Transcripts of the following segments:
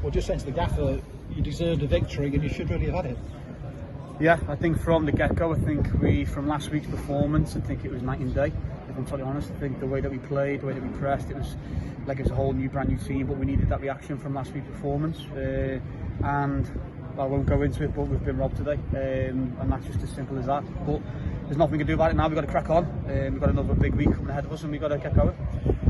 but just saying to the gaffer, you deserved a victory and you should really have had it. Yeah, I think from the get-go, from last week's performance, I think it was night and day. If I'm totally honest, I think the way that we played, the way that we pressed, it was like it's a whole new, brand new team. But we needed that reaction from last week's performance, and I won't go into it, but we've been robbed today, and that's just as simple as that. But there's nothing we can do about it now. We've got to crack on. We've got another big week coming ahead of us, and we've got to get going.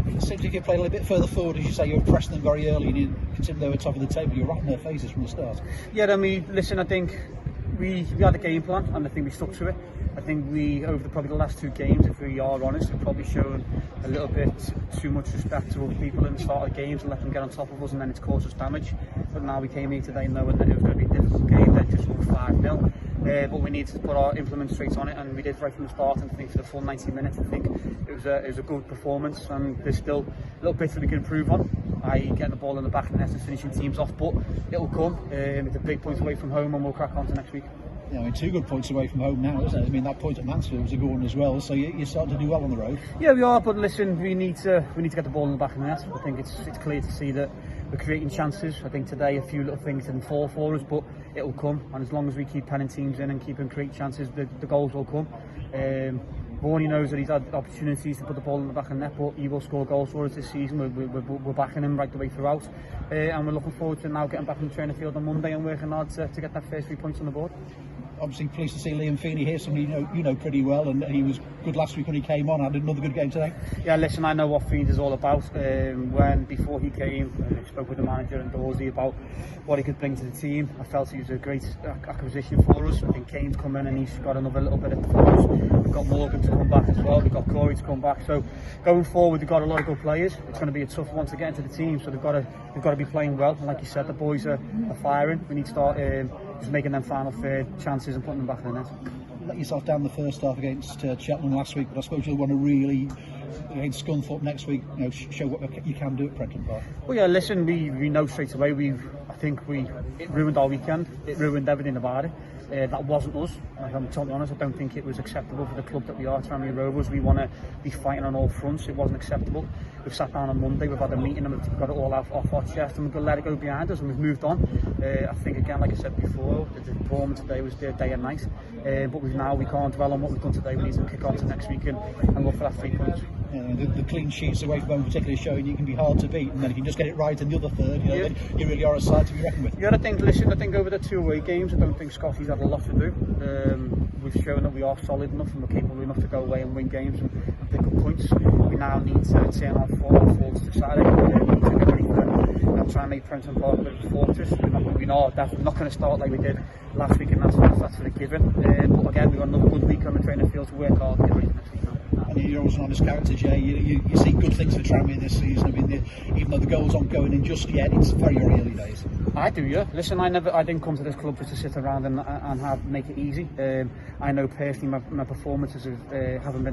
It seems like you played a little bit further forward, as you say. You were pressing them very early, and you considered they were top of the table. You were right in their faces from the start. Yeah, I mean, listen, I think we had a game plan, and I think we stuck to it. I think we, over probably the last 2 games, if we are honest, we've probably shown a little bit too much respect to other people in the start of the games and let them get on top of us, and then it's caused us damage. But now we came here today knowing that it was going to be a difficult game, then just won 5-0. But we need to put our implement straight on it, and we did right from the start. And I think for the full 90 minutes, I think it was a good performance, and there's still a little bit that we can improve on, i.e. getting the ball in the back of the net and finishing teams off, but it'll come. It's a big point away from home, and we'll crack on to next week. Yeah, I mean, 2 good points away from home now, isn't it? I mean, that point at Mansfield was a good one as well, so you're starting to do well on the road. Yeah, we are, but listen, we need to get the ball in the back of the net. I think it's clear to see that we're creating chances. I think today a few little things didn't fall for us, but it'll come, and as long as we keep penning teams in and keep them creating chances, the goals will come. Vaughan, he knows that he's had opportunities to put the ball in the back of the net, but he will score goals for us this season. We're backing him right the way throughout, and we're looking forward to now getting back on the training field on Monday and working hard to get that first 3 points on the board. Obviously pleased to see Liam Feeney here, somebody you know pretty well, and he was good last week when he came on. Had another good game today. Yeah, listen, I know what Feeney is all about. Before he came, I spoke with the manager and Dorsey about what he could bring to the team. I felt he was a great acquisition for us. I think Kane's come in and he's got another little bit of performance. We've got Morgan to come back as well. We've got Corey to come back. So going forward, we've got a lot of good players. It's going to be a tough one to get into the team. So they've got to be playing well. And like you said, the boys are firing. We need to start just making them final third chances and putting them back in the net. Let yourself down the first half against Cheltenham last week, but I suppose you'll want to really, against Scunthorpe next week, show what you can do at Prenton Park. Well, yeah, listen, we know straight away. It ruined our weekend. It ruined everything about it. That wasn't us. Like, I'm totally honest, I don't think it was acceptable for the club that we are, Tranmere Rovers. We want to be fighting on all fronts. It wasn't acceptable. We've sat down on Monday, we've had a meeting and we've got it all off our chest, and we're going to let it go behind us, and we've moved on. I think, again, like I said before, the performance today was their day and night. But we can't dwell on what we've done today. We need to kick on to next week and look for that 3 points. The clean sheets away from home particularly showing you can be hard to beat, and then if you can just get it right in the other third, then you really are a side to be reckoned with. Yeah, I think over the 2 away games, I don't think Scotty's had a lot to do. We've shown that we are solid enough and we're capable enough to go away and win games and pick up points. We now need to turn our thoughts to Saturday. We need to get ready for try and make Prenton Park a bit of a fortress. We know definitely not going to start like we did last week, and that's for the given. But again, we've got another good week on the training field to work hard to get ready for next week. And you're always an honest character, Jay. You see good things for Tranmere this season. I mean, even though the goals aren't going in just yet, it's very, very early days. I do, yeah. Listen, I didn't come to this club just to sit around and make it easy. I know personally my performances haven't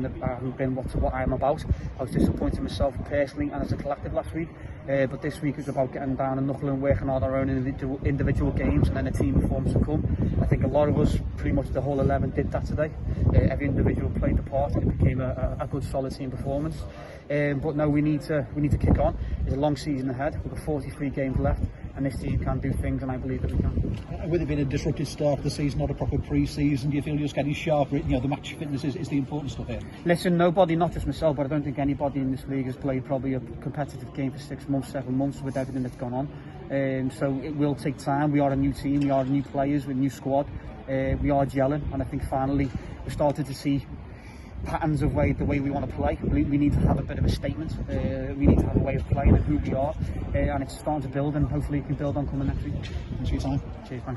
been what I'm about. I was disappointed myself personally and as a collective last week. But this week was about getting down and knuckling, working on our own individual games, and then the team performance to come. I think a lot of us, pretty much the whole 11, did that today. Every individual played the part, and it became a good, solid team performance. But no, we need to kick on. There's a long season ahead. We've got 43 games left, and this team can do things, and I believe that we can. With it being a disrupted start of the season, not a proper pre-season, do you feel you're just getting sharper? The match fitness is the important stuff here. Listen, nobody, not just myself, but I don't think anybody in this league has played probably a competitive game for 6 months, 7 months with everything that's gone on. So it will take time. We are a new team, we are new players, we're a new squad. We are gelling, and I think finally we're starting to see patterns of the way we want to play. We need to have a bit of a statement. We need to have a way of playing and who we are, and it's starting to build, and hopefully it can build on coming next week. Thanks for your time. Cheers, thanks.